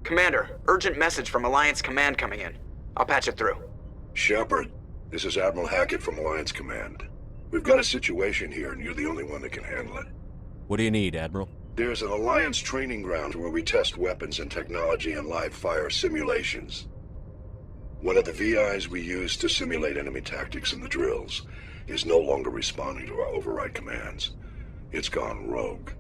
Commander, urgent message from Alliance Command coming in. I'll patch it through. Shepard, this is Admiral Hackett from Alliance Command. We've got a situation here, and you're the only one that can handle it. What do you need, Admiral? There's an Alliance training ground where we test weapons and technology in live fire simulations. One of the VIs we use to simulate enemy tactics in the drills is no longer responding to our override commands. It's gone rogue.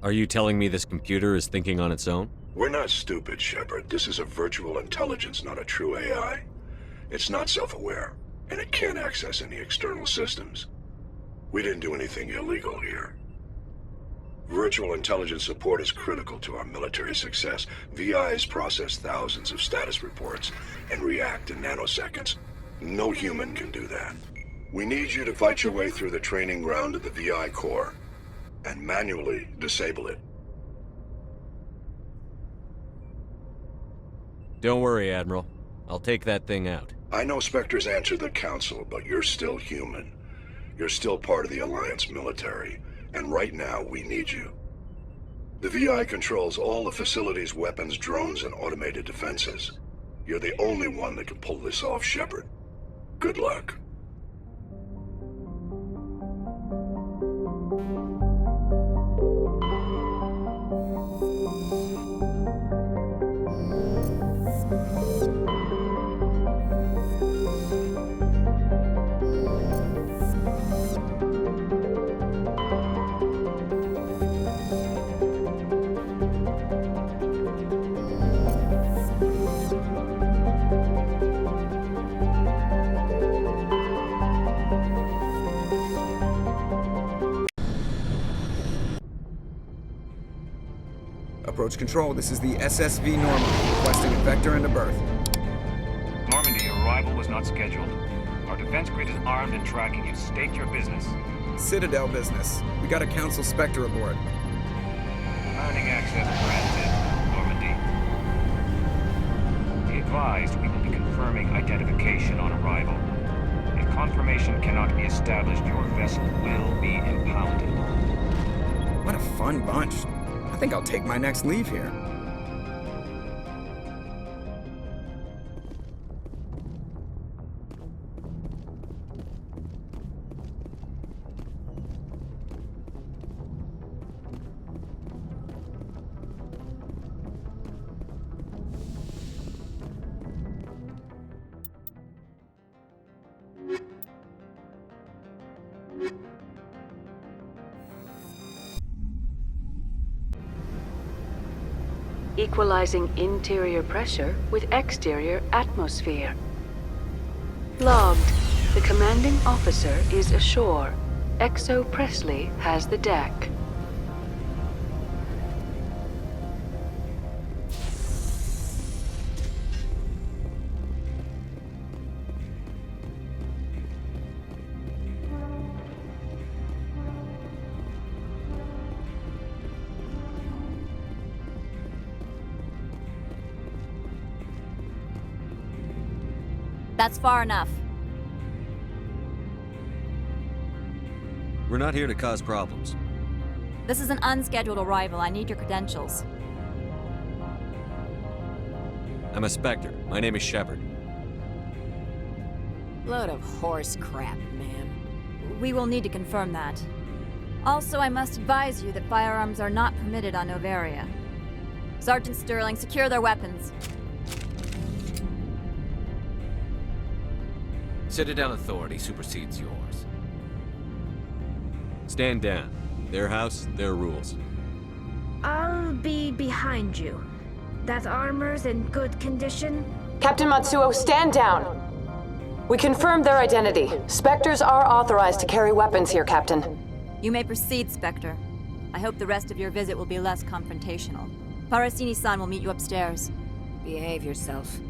Are you telling me this computer is thinking on its own? We're not stupid, Shepard. This is a virtual intelligence, not a true AI. It's not self-aware, and it can't access any external systems. We didn't do anything illegal here. Virtual intelligence support is critical to our military success. VIs process thousands of status reports and react in nanoseconds. No human can do that. We need you to fight your way through the training ground of the VI core and manually disable it. Don't worry, Admiral. I'll take that thing out. I know Spectres answer the Council, but you're still human. You're still part of the Alliance military, and right now we need you. The VI controls all the facility's weapons, drones, and automated defenses. You're the only one that can pull this off, Shepard. Good luck. Approach control, this is the SSV Normandy, requesting a vector and a berth. Normandy, your arrival was not scheduled. Our defense grid is armed and tracking you. State your business. Citadel business. We got a Council Spectre aboard. Landing access granted, Normandy. Be advised, we will be confirming identification on arrival. If confirmation cannot be established, your vessel will be impounded. What a fun bunch. I think I'll take my next leave here. Equalizing interior pressure with exterior atmosphere. Logged. The commanding officer is ashore. XO Presley has the deck. That's far enough. We're not here to cause problems. This is an unscheduled arrival. I need your credentials. I'm a Spectre. My name is Shepard. Load of horse crap, man. we will need to confirm that. Also, I must advise you that firearms are not permitted on Noveria. Sergeant Sterling, secure their weapons. Citadel authority supersedes yours. Stand down. Their house, their rules. I'll be behind you. That armor's in good condition? Captain Matsuo, stand down! We confirmed their identity. Spectres are authorized to carry weapons here, Captain. You may proceed, Spectre. I hope the rest of your visit will be less confrontational. Parasini-san will meet you upstairs. Behave yourself.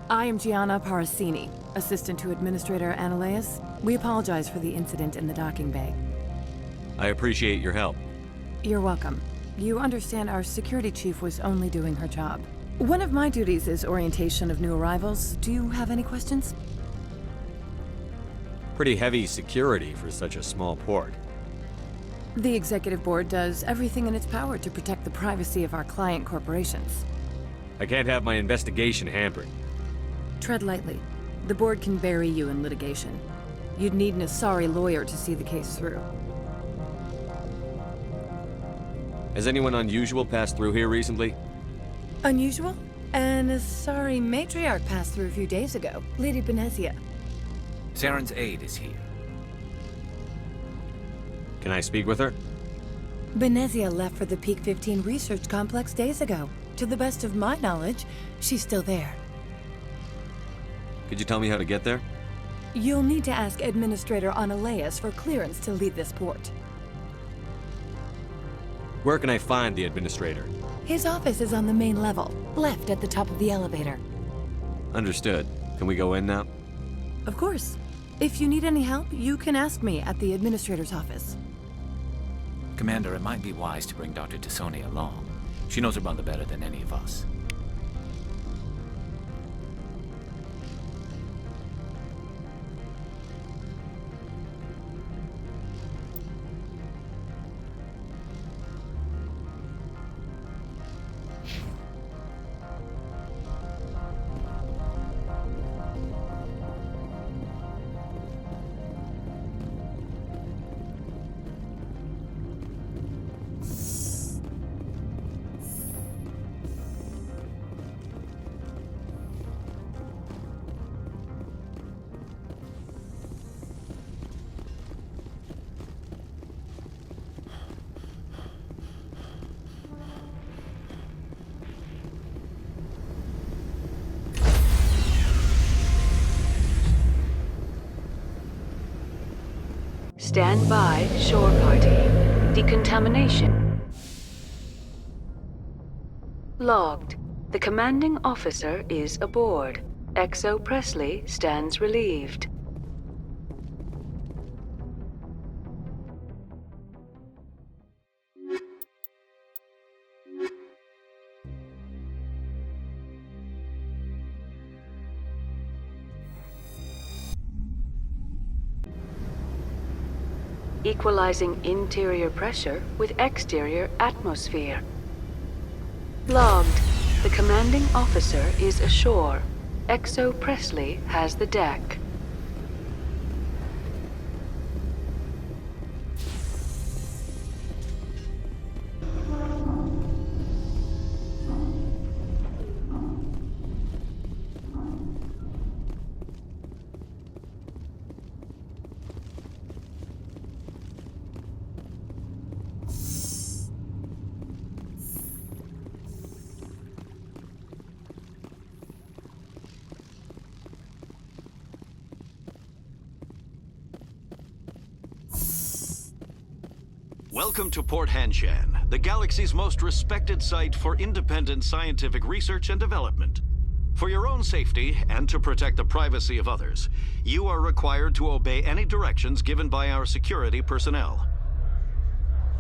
I am Gianna Parasini, assistant to Administrator Ananias. We apologize for the incident in the docking bay. I appreciate your help. You're welcome. You understand our security chief was only doing her job. One of my duties is orientation of new arrivals. Do you have any questions? Pretty heavy security for such a small port. The executive board does everything in its power to protect the privacy of our client corporations. I can't have my investigation hampered. Tread lightly. The board can bury you in litigation. You'd need an Asari lawyer to see the case through. Has anyone unusual passed through here recently? Unusual? An Asari matriarch passed through a few days ago. Lady Benezia. Saren's aide is here. Can I speak with her? Benezia left for the Peak 15 research complex days ago. To the best of my knowledge, she's still there. Could you tell me how to get there? You'll need to ask Administrator Ananias for clearance to leave this port. Where can I find the administrator? His office is on the main level, left at the top of the elevator. Understood. Can we go in now? Of course. If you need any help, you can ask me at the Administrator's office. Commander, it might be wise to bring Dr. Tassoni along. She knows her mother better than any of us. Stand by, shore party. Decontamination. Logged. The commanding officer is aboard. XO Presley stands relieved. Equalizing interior pressure with exterior atmosphere. Logged. The commanding officer is ashore. XO Presley has the deck. Welcome to Port Hanshan, the galaxy's most respected site for independent scientific research and development. For your own safety and to protect the privacy of others, you are required to obey any directions given by our security personnel.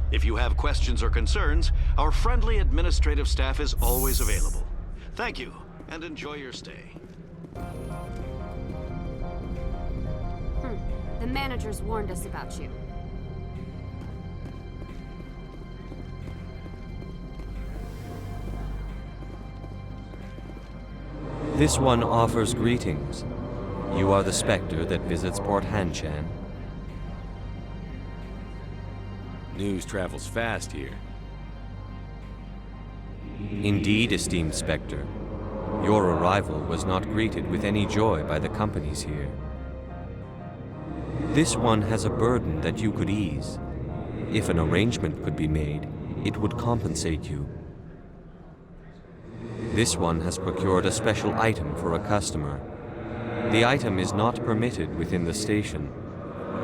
If you have questions or concerns, our friendly administrative staff is always available. Thank you, and enjoy your stay. The managers warned us about you. This one offers greetings. You are the Spectre that visits Port Hanshan. News travels fast here. Indeed, esteemed Spectre. Your arrival was not greeted with any joy by the companies here. This one has a burden that you could ease. If an arrangement could be made, it would compensate you. This one has procured a special item for a customer. The item is not permitted within the station,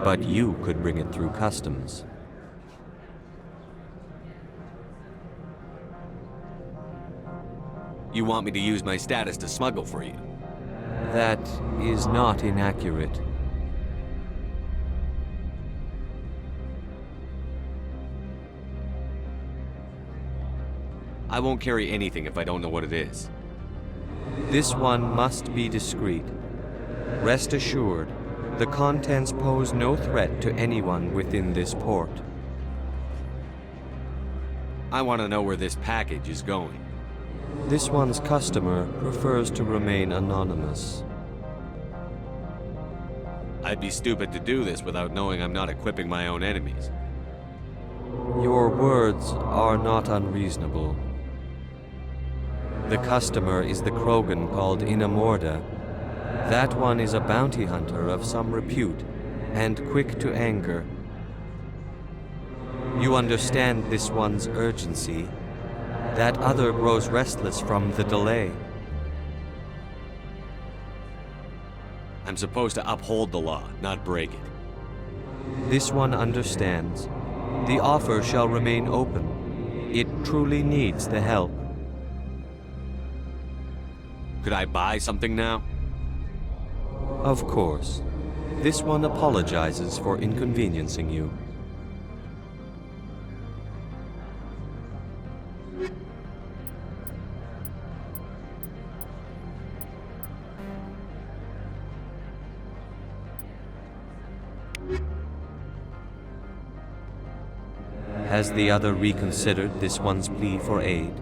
but you could bring it through customs. You want me to use my status to smuggle for you? That is not inaccurate. I won't carry anything if I don't know what it is. This one must be discreet. Rest assured, the contents pose no threat to anyone within this port. I want to know where this package is going. This one's customer prefers to remain anonymous. I'd be stupid to do this without knowing I'm not equipping my own enemies. Your words are not unreasonable. The customer is the Krogan called Inamorda. That one is a bounty hunter of some repute, and quick to anger. You understand this one's urgency. That other grows restless from the delay. I'm supposed to uphold the law, not break it. This one understands. The offer shall remain open. It truly needs the help. Could I buy something now? Of course. This one apologizes for inconveniencing you. Has the other reconsidered this one's plea for aid?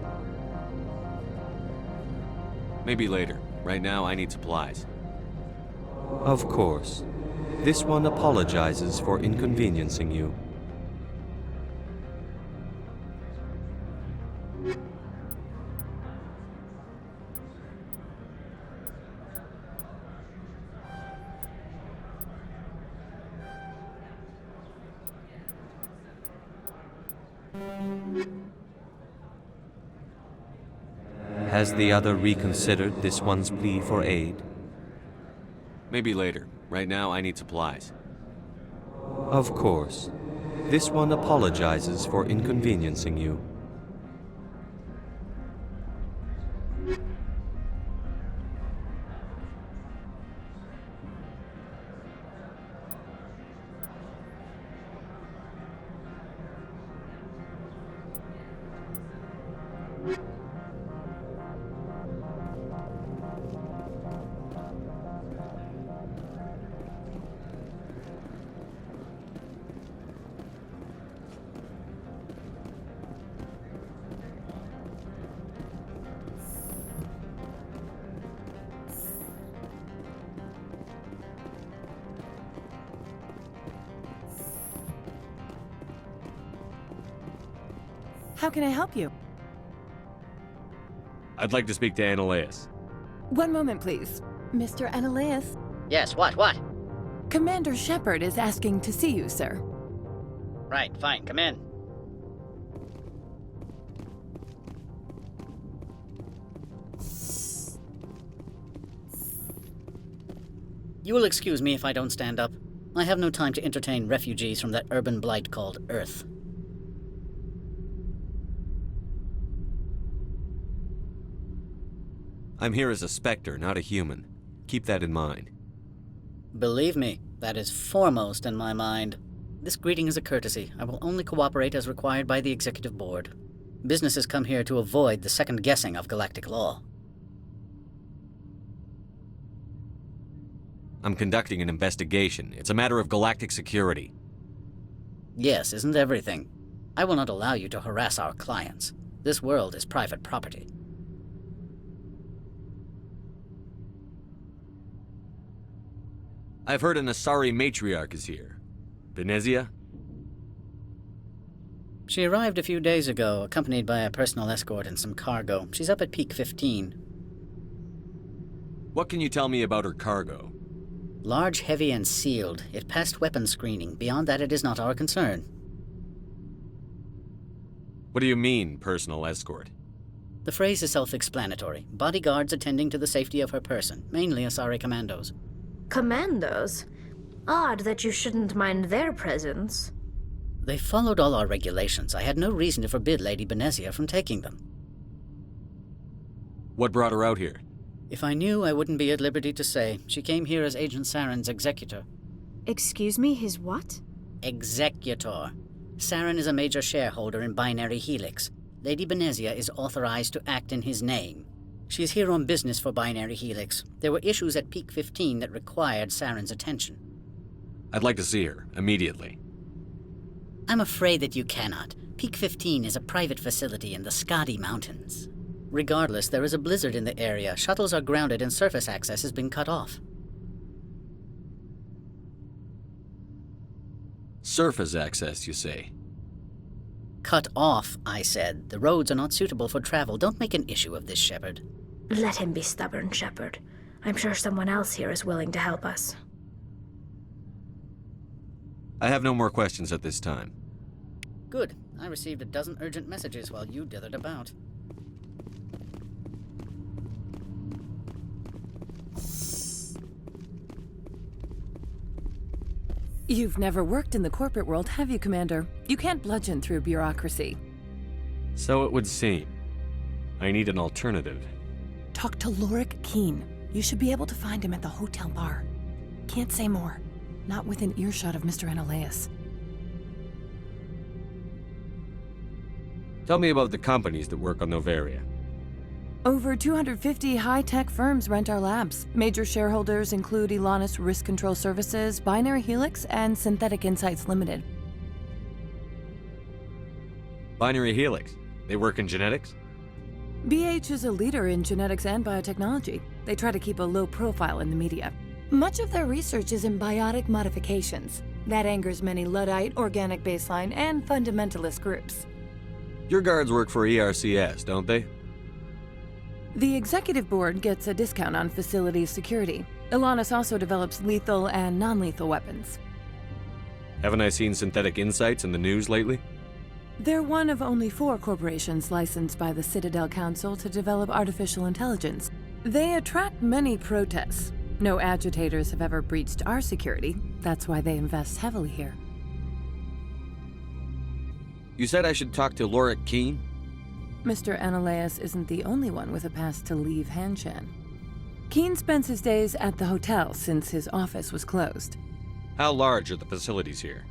Maybe later. Right now, I need supplies. Of course. This one apologizes for inconveniencing you. Has the other reconsidered this one's plea for aid? Maybe later. Right now, I need supplies. Of course. This one apologizes for inconveniencing you. How can I help you? I'd like to speak to Annaleus. One moment, please. Mr. Annaleus? Yes, what? Commander Shepard is asking to see you, sir. Right, fine, come in. You will excuse me if I don't stand up. I have no time to entertain refugees from that urban blight called Earth. I'm here as a Spectre, not a human. Keep that in mind. Believe me, that is foremost in my mind. This greeting is a courtesy. I will only cooperate as required by the Executive Board. Businesses come here to avoid the second guessing of galactic law. I'm conducting an investigation. It's a matter of galactic security. Yes, isn't everything? I will not allow you to harass our clients. This world is private property. I've heard an Asari matriarch is here. Benezia? She arrived a few days ago, accompanied by a personal escort and some cargo. She's up at Peak 15. What can you tell me about her cargo? Large, heavy, and sealed. It passed weapons screening. Beyond that, it is not our concern. What do you mean, personal escort? The phrase is self-explanatory. Bodyguards attending to the safety of her person, mainly Asari commandos. Commandos? Odd that you shouldn't mind their presence. They followed all our regulations. I had no reason to forbid Lady Benezia from taking them. What brought her out here? If I knew, I wouldn't be at liberty to say. She came here as Agent Saren's executor. Excuse me, his what? Executor. Saren is a major shareholder in Binary Helix. Lady Benezia is authorized to act in his name. She is here on business for Binary Helix. There were issues at Peak 15 that required Saren's attention. I'd like to see her, immediately. I'm afraid that you cannot. Peak 15 is a private facility in the Skadi Mountains. Regardless, there is a blizzard in the area. Shuttles are grounded and surface access has been cut off. Surface access, you say? Cut off, I said. The roads are not suitable for travel. Don't make an issue of this, Shepard. Let him be stubborn, Shepard. I'm sure someone else here is willing to help us. I have no more questions at this time. Good. I received a dozen urgent messages while you dithered about. You've never worked in the corporate world, have you, Commander? You can't bludgeon through bureaucracy. So it would seem. I need an alternative. Talk to Lorik Keen. You should be able to find him at the hotel bar. Can't say more. Not within earshot of Mr. Analaeus. Tell me about the companies that work on Noveria. Over 250 high-tech firms rent our labs. Major shareholders include Elanus Risk Control Services, Binary Helix, and Synthetic Insights Limited. Binary Helix? They work in genetics? BH is a leader in genetics and biotechnology. They try to keep a low profile in the media. Much of their research is in biotic modifications. That angers many Luddite, organic baseline, and fundamentalist groups. Your guards work for ERCS, don't they? The executive board gets a discount on facility security. Elanus also develops lethal and non-lethal weapons. Haven't I seen Synthetic Insights in the news lately? They're one of only 4 corporations licensed by the Citadel Council to develop artificial intelligence. They attract many protests. No agitators have ever breached our security. That's why they invest heavily here. You said I should talk to Lorik Keen? Mr. Analaeus isn't the only one with a pass to leave Hanshan. Keen spends his days at the hotel since his office was closed. How large are the facilities here?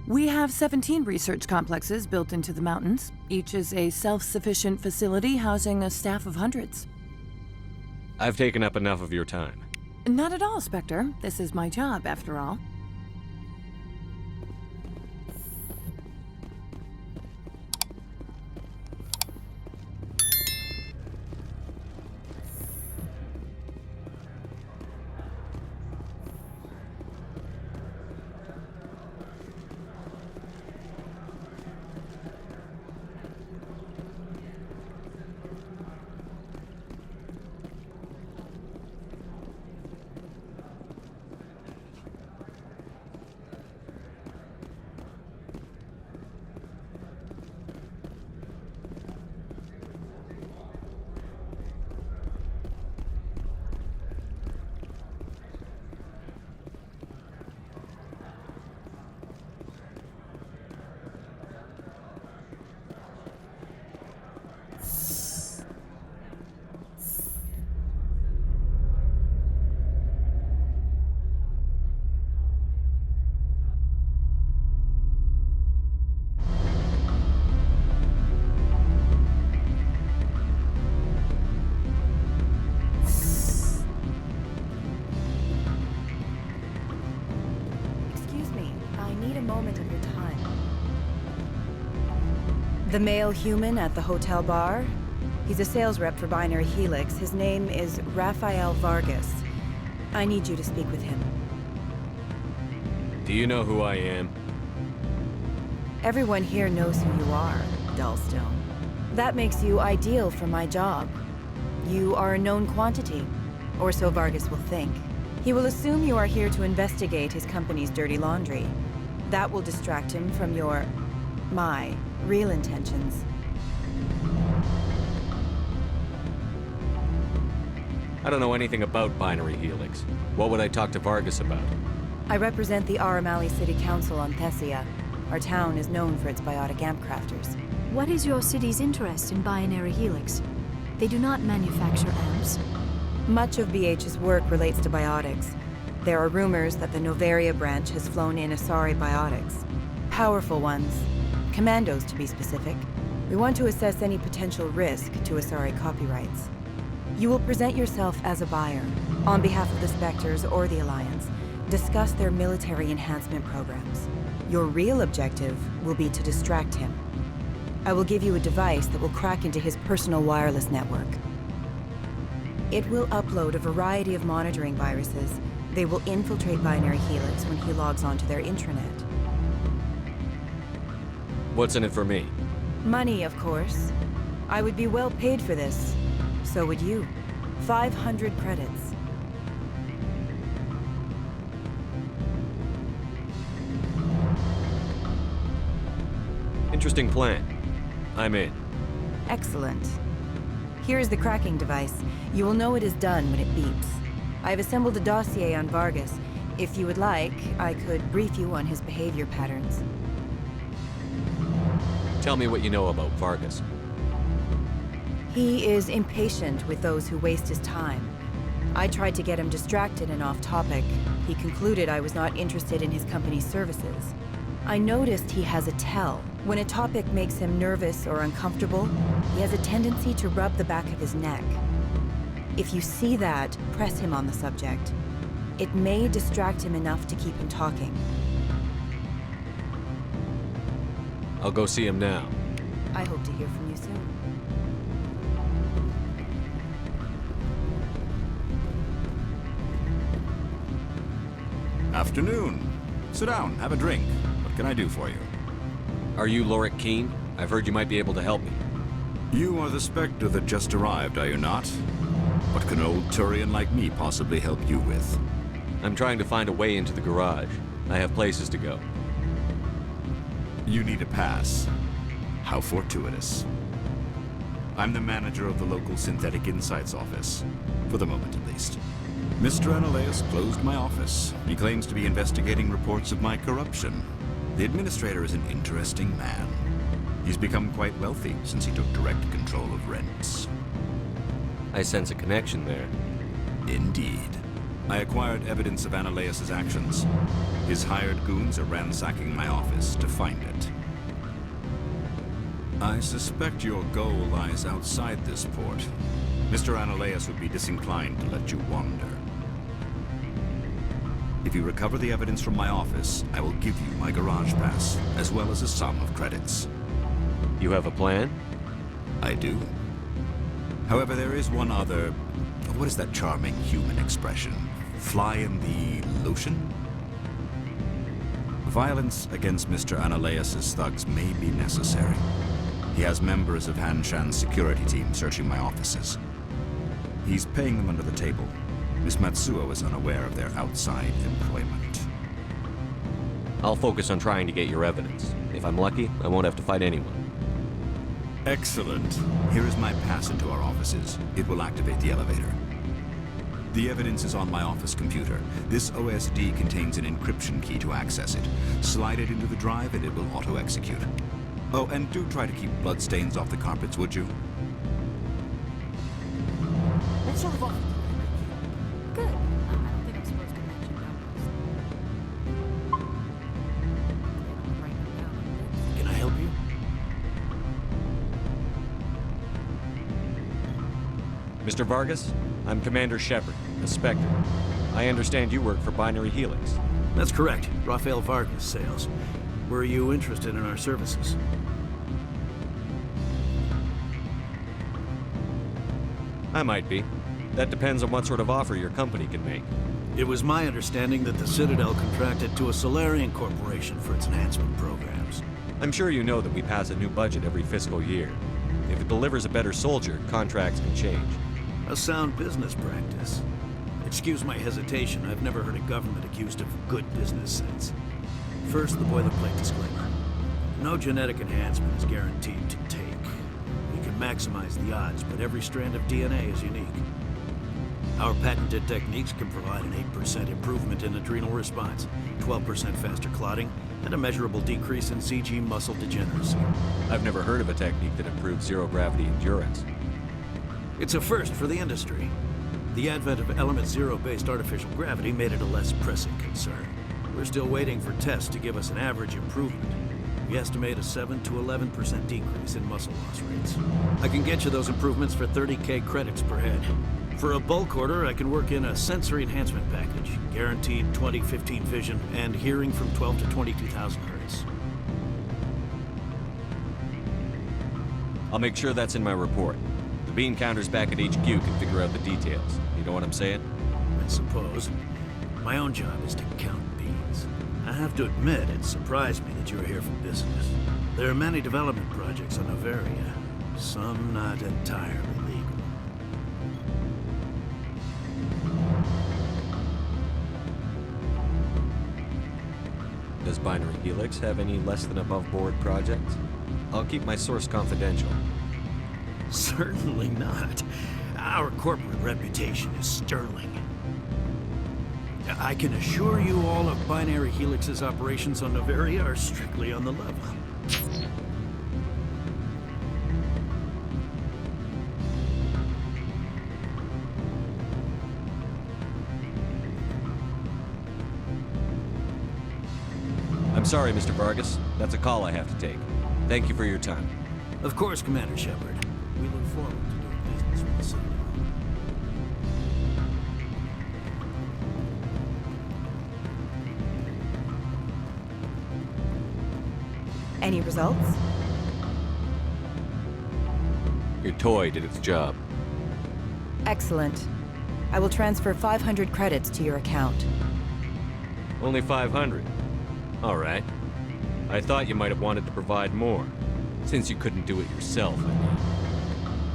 We have 17 research complexes built into the mountains. Each is a self-sufficient facility housing a staff of hundreds. I've taken up enough of your time. Not at all, Spectre. This is my job, after all. The male human at the hotel bar? He's a sales rep for Binary Helix. His name is Rafael Vargas. I need you to speak with him. Do you know who I am? Everyone here knows who you are, Dullstone. That makes you ideal for my job. You are a known quantity, or so Vargas will think. He will assume you are here to investigate his company's dirty laundry. That will distract him from my real intentions. I don't know anything about Binary Helix. What would I talk to Vargas about? I represent the Aramali City Council on Thessia. Our town is known for its biotic amp crafters. What is your city's interest in Binary Helix? They do not manufacture amps. Much of BH's work relates to biotics. There are rumors that the Noveria branch has flown in Asari biotics. Powerful ones. Commandos, to be specific. We want to assess any potential risk to Asari copyrights. You will present yourself as a buyer, on behalf of the Spectres or the Alliance. Discuss their military enhancement programs. Your real objective will be to distract him. I will give you a device that will crack into his personal wireless network. It will upload a variety of monitoring viruses. They will infiltrate Binary Helix when he logs onto their intranet. What's in it for me? Money, of course. I would be well paid for this. So would you. 500 credits. Interesting plan. I'm in. Excellent. Here is the cracking device. You will know it is done when it beeps. I have assembled a dossier on Vargas. If you would like, I could brief you on his behavior patterns. Tell me what you know about Vargas. He is impatient with those who waste his time. I tried to get him distracted and off topic. He concluded I was not interested in his company's services. I noticed he has a tell. When a topic makes him nervous or uncomfortable, he has a tendency to rub the back of his neck. If you see that, press him on the subject. It may distract him enough to keep him talking. I'll go see him now. I hope to hear from you soon. Afternoon. Sit down, have a drink. What can I do for you? Are you Lorik Keene? I've heard you might be able to help me. You are the Spectre that just arrived, are you not? What can an old Turian like me possibly help you with? I'm trying to find a way into the garage. I have places to go. You need a pass. How fortuitous. I'm the manager of the local Synthetic Insights office. For the moment, at least. Mr. Analeus closed my office. He claims to be investigating reports of my corruption. The administrator is an interesting man. He's become quite wealthy since he took direct control of rents. I sense a connection there. Indeed. I acquired evidence of Analeus' actions. His hired goons are ransacking my office to find it. I suspect your goal lies outside this port. Mr. Analeus would be disinclined to let you wander. If you recover the evidence from my office, I will give you my garage pass, as well as a sum of credits. You have a plan? I do. However, there is one other... What is that charming human expression? Fly in the lotion? Violence against Mr. Analeus' thugs may be necessary. He has members of Han Shan's security team searching my offices. He's paying them under the table. Miss Matsuo is unaware of their outside employment. I'll focus on trying to get your evidence. If I'm lucky, I won't have to fight anyone. Excellent. Here is my pass into our offices. It will activate the elevator. The evidence is on my office computer. This OSD contains an encryption key to access it. Slide it into the drive and it will auto-execute. Oh, and do try to keep bloodstains off the carpets, would you? What sort of office? Good. I don't think I'm supposed to mention numbers. Can I help you? Mr. Vargas, I'm Commander Shepard, a Spectre. I understand you work for Binary Helix. That's correct. Rafael Vargas, sales. Were you interested in our services? I might be. That depends on what sort of offer your company can make. It was my understanding that the Citadel contracted to a Solarian corporation for its enhancement programs. I'm sure you know that we pass a new budget every fiscal year. If it delivers a better soldier, contracts can change. A sound business practice. Excuse my hesitation, I've never heard a government accused of good business sense. First, the boilerplate disclaimer. No genetic enhancement is guaranteed to take. We can maximize the odds, but every strand of DNA is unique. Our patented techniques can provide an 8% improvement in adrenal response, 12% faster clotting, and a measurable decrease in CG muscle degeneracy. I've never heard of a technique that improves zero-gravity endurance. It's a first for the industry. The advent of element zero-based artificial gravity made it a less pressing concern. We're still waiting for tests to give us an average improvement. We estimate a 7 to 11% decrease in muscle loss rates. I can get you those improvements for 30K credits per head. For a bulk order, I can work in a sensory enhancement package, guaranteed 20/15 vision, and hearing from 12 to 22,000 hertz. I'll make sure that's in my report. The bean counters back at HQ can figure out the details. You know what I'm saying? I suppose. My own job is to count beans. I have to admit, it surprised me that you were here for business. There are many development projects on Noveria, some not entirely legal. Does Binary Helix have any less than above-board projects? I'll keep my source confidential. Certainly not. Our corporate reputation is sterling. I can assure you all of Binary Helix's operations on Noveria are strictly on the level. I'm sorry, Mr. Vargas. That's a call I have to take. Thank you for your time. Of course, Commander Shepard. We look forward to doing business with the Citadel. Any results? Your toy did its job. Excellent. I will transfer 500 credits to your account. Only 500. All right. I thought you might have wanted to provide more. Since you couldn't do it yourself, I mean.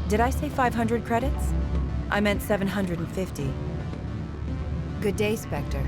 Did I say 500 credits? I meant 750. Good day, Spectre.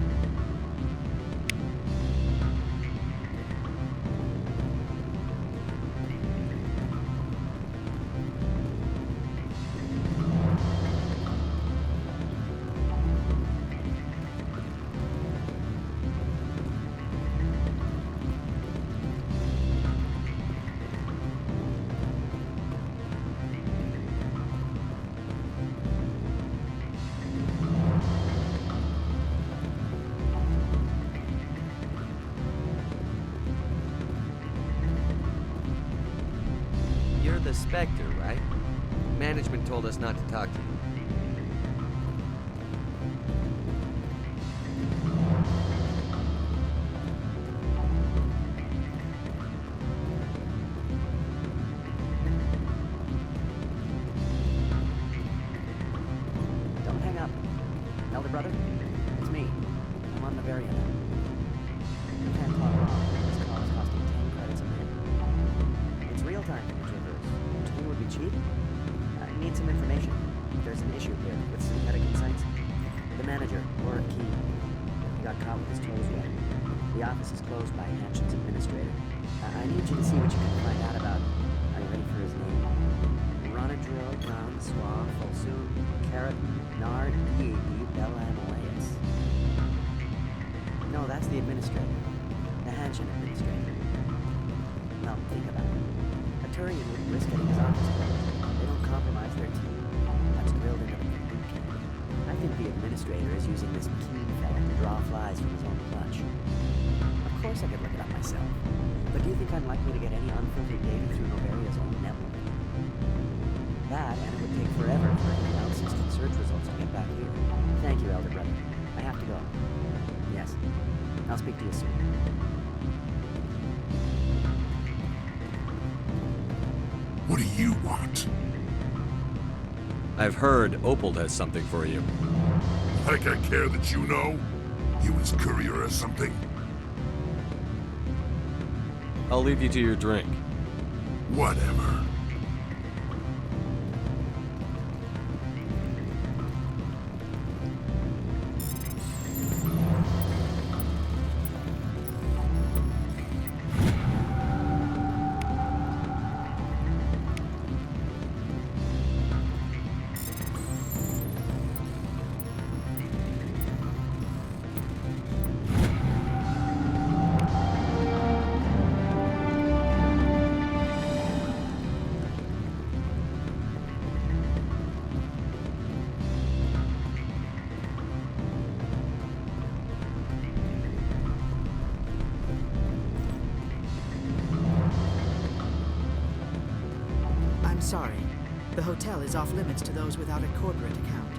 You're the Spectre, right? Management told us not to talk to you. Don't hang up. Elder brother, it's me. I'm on Noveria now. I can't talk wrong. This call is costing 10 credits a minute. It's real-time traverse. Do you think it would be cheap? I need some information. There's an issue here with synthetic insights. The manager, or Key, he got caught with his toes wet. The office is closed by Hanshin's administrator. I need you to see what you can find out about. Are you ready for his name? Ronadrill, Brown, Swa, Folsoon, Keratin, Nard, EAB, Bella, and Elias. No, that's the administrator. The Hanshin administrator. Well, think about it. A Turian wouldn't risk getting his office closed. They don't compromise their team. That's drilled into them from boot camp. I think the administrator is using this keen fella to draw flies from his own clutch. Of course I could look it up myself. But do you think I'm likely to get any unfiltered data through Noveria's own network? That, and it would take forever for any outsystem search results to get back here. Thank you, Elder Brother. I have to go. Yes. I'll speak to you soon. What do you want? I've heard Opal has something for you. Like I care that you know? You his courier or something? I'll leave you to your drink. Whatever. I'm sorry. The hotel is off limits to those without a corporate account.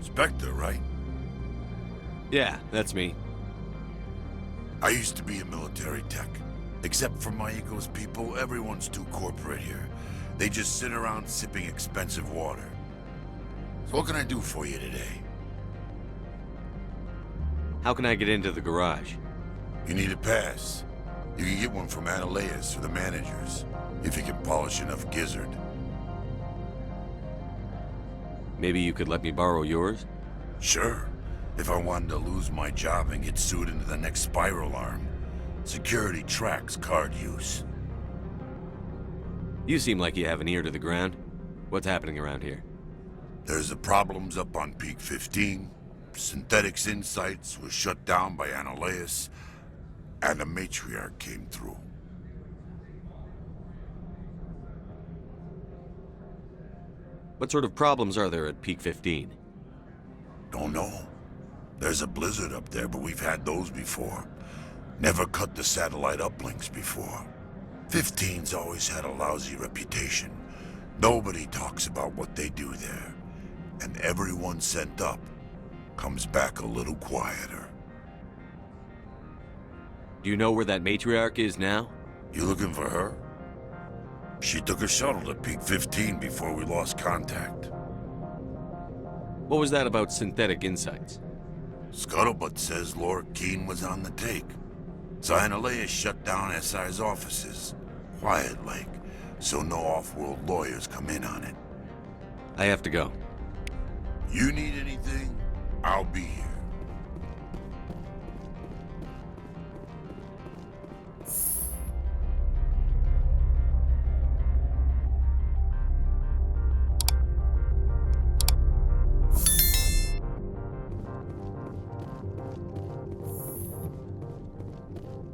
Spectre, right? Yeah, that's me. I used to be a military tech. Except for my ego's people, everyone's too corporate here. They just sit around sipping expensive water. So what can I do for you today? How can I get into the garage? You need a pass. You can get one from Ananias or the managers, if you can polish enough gizzard. Maybe you could let me borrow yours? Sure. If I wanted to lose my job and get sued into the next spiral arm. Security tracks card use. You seem like you have an ear to the ground. What's happening around here? There's the problems up on Peak 15. Synthetics Insights was shut down by Ananias, and the matriarch came through. What sort of problems are there at Peak 15? Don't know. There's a blizzard up there, but we've had those before. Never cut the satellite uplinks before. 15's always had a lousy reputation. Nobody talks about what they do there. And everyone sent up comes back a little quieter. Do you know where that matriarch is now? You looking for her? She took a shuttle to Peak 15 before we lost contact. What was that about Synthetic Insights? Scuttlebutt says Laura Keene was on the take. So Ananias shut down SI's offices. Quiet like, so no off-world lawyers come in on it. I have to go. You need anything, I'll be here.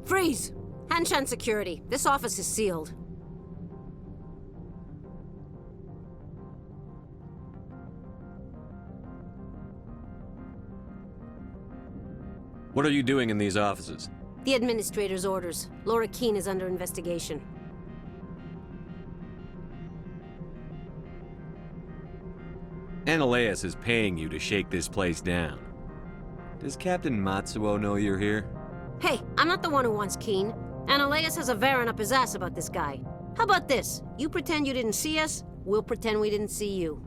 Freeze! Hanshan security. This office is sealed. What are you doing in these offices? The administrator's orders. Laura Keene is under investigation. Analeus is paying you to shake this place down. Does Captain Matsuo know you're here? Hey, I'm not the one who wants Keene. Analeus has a Varen up his ass about this guy. How about this? You pretend you didn't see us, we'll pretend we didn't see you.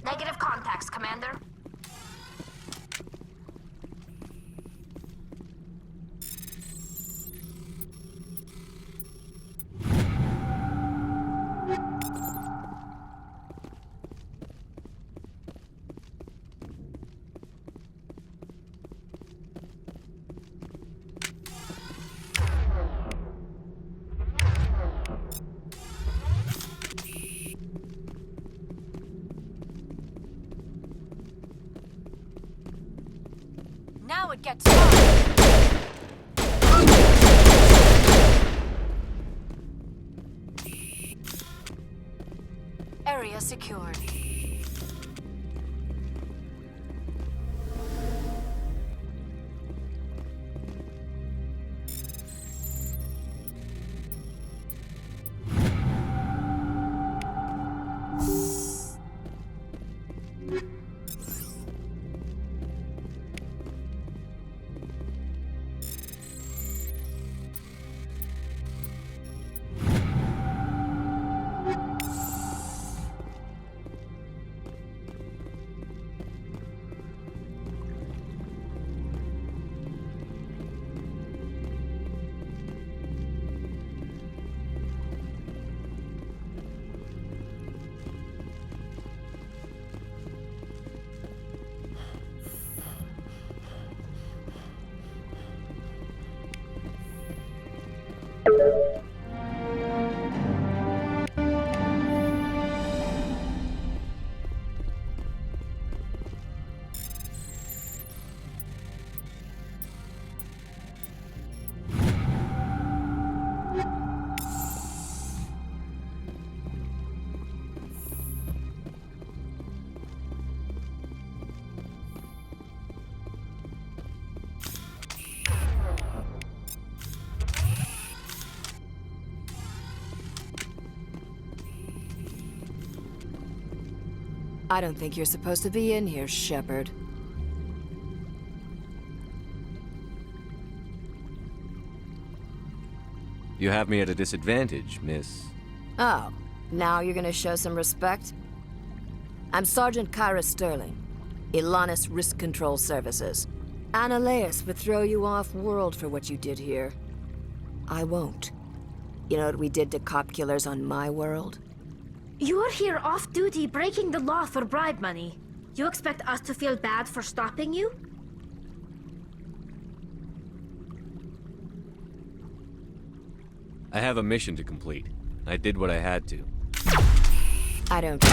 Negative contacts, Commander. Now it gets Area secured. I don't think you're supposed to be in here, Shepard. You have me at a disadvantage, miss. Oh, now you're gonna show some respect? I'm Sergeant Kyra Sterling, Ilanis Risk Control Services. Analeus would throw you off-world for what you did here. I won't. You know what we did to cop killers on my world? You're here off-duty breaking the law for bribe money. You expect us to feel bad for stopping you? I have a mission to complete. I did what I had to. I don't...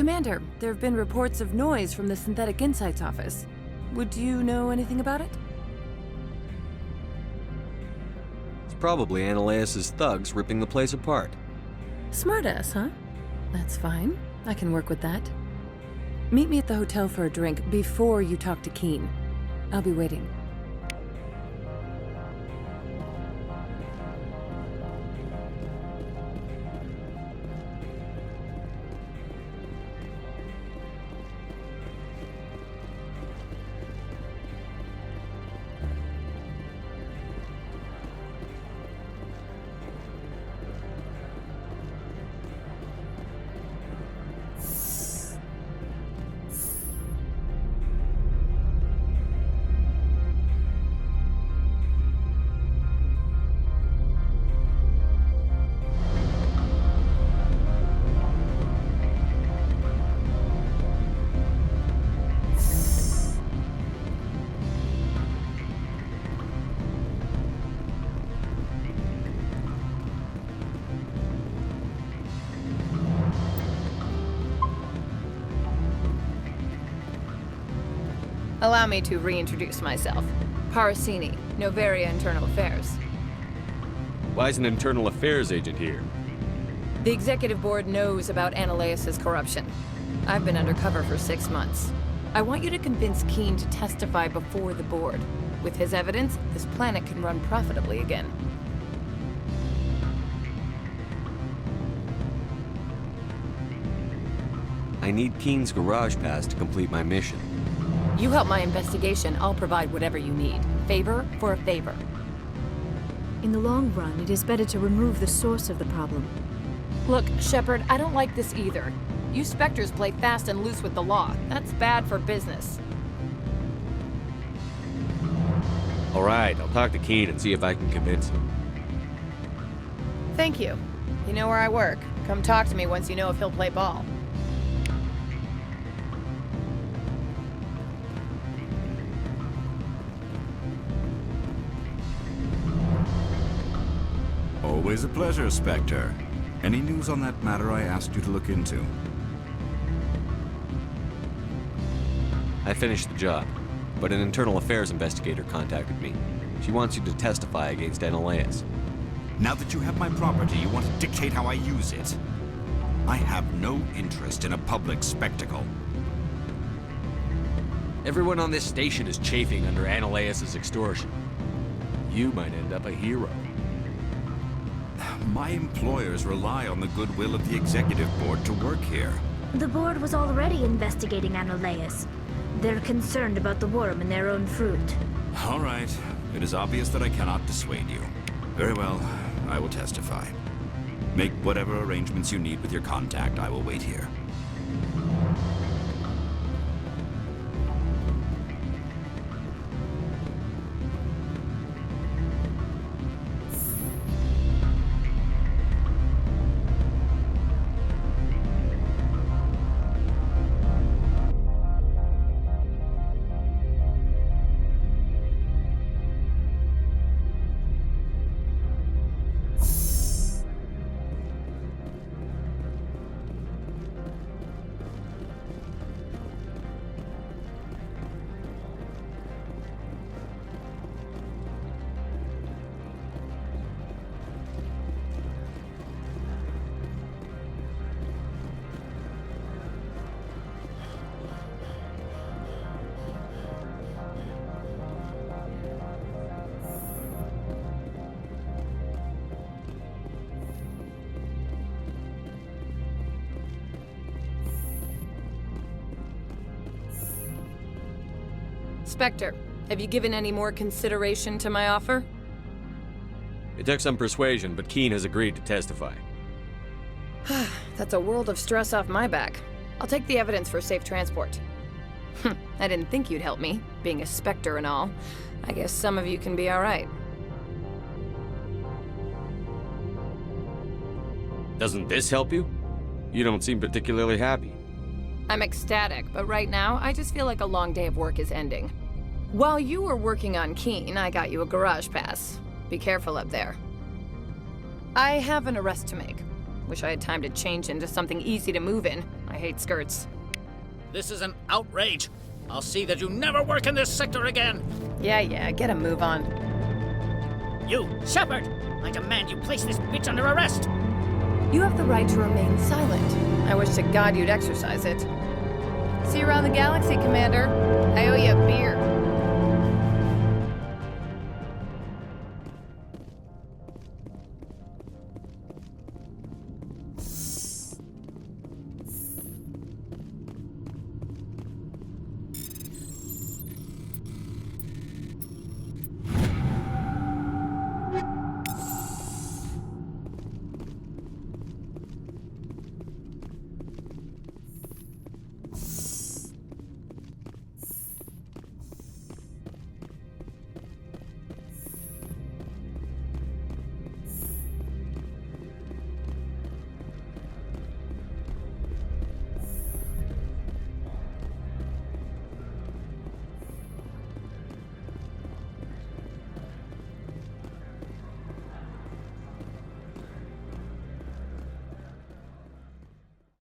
Commander, there have been reports of noise from the Synthetic Insights office. Would you know anything about it? It's probably Ananias' thugs ripping the place apart. Smartass, huh? That's fine. I can work with that. Meet me at the hotel for a drink before you talk to Keen. I'll be waiting. Allow me to reintroduce myself. Parasini, Noveria Internal Affairs. Why is an internal affairs agent here? The executive board knows about Ananias' corruption. I've been undercover for 6 months. I want you to convince Keen to testify before the board. With his evidence, this planet can run profitably again. I need Keen's garage pass to complete my mission. You help my investigation, I'll provide whatever you need. Favor for a favor. In the long run, it is better to remove the source of the problem. Look, Shepard, I don't like this either. You Spectres play fast and loose with the law. That's bad for business. All right, I'll talk to Keen and see if I can convince him. Thank you. You know where I work. Come talk to me once you know if he'll play ball. Always a pleasure, Spectre. Any news on that matter I asked you to look into? I finished the job, but an internal affairs investigator contacted me. She wants you to testify against Ananias. Now that you have my property, you want to dictate how I use it. I have no interest in a public spectacle. Everyone on this station is chafing under Ananias' extortion. You might end up a hero. My employers rely on the goodwill of the executive board to work here. The board was already investigating Ananias. They're concerned about the worm in their own fruit. All right. It is obvious that I cannot dissuade you. Very well. I will testify. Make whatever arrangements you need with your contact. I will wait here. Spectre, have you given any more consideration to my offer? It took some persuasion, but Keen has agreed to testify. That's a world of stress off my back. I'll take the evidence for safe transport. I didn't think you'd help me, being a Spectre and all. I guess some of you can be alright. Doesn't this help you? You don't seem particularly happy. I'm ecstatic, but right now, I just feel like a long day of work is ending. While you were working on Keen, I got you a garage pass. Be careful up there. I have an arrest to make. Wish I had time to change into something easy to move in. I hate skirts. This is an outrage. I'll see that you never work in this sector again. Yeah, get a move on. You, Shepard! I demand you place this bitch under arrest! You have the right to remain silent. I wish to God you'd exercise it. See you around the galaxy, Commander. I owe you a beer.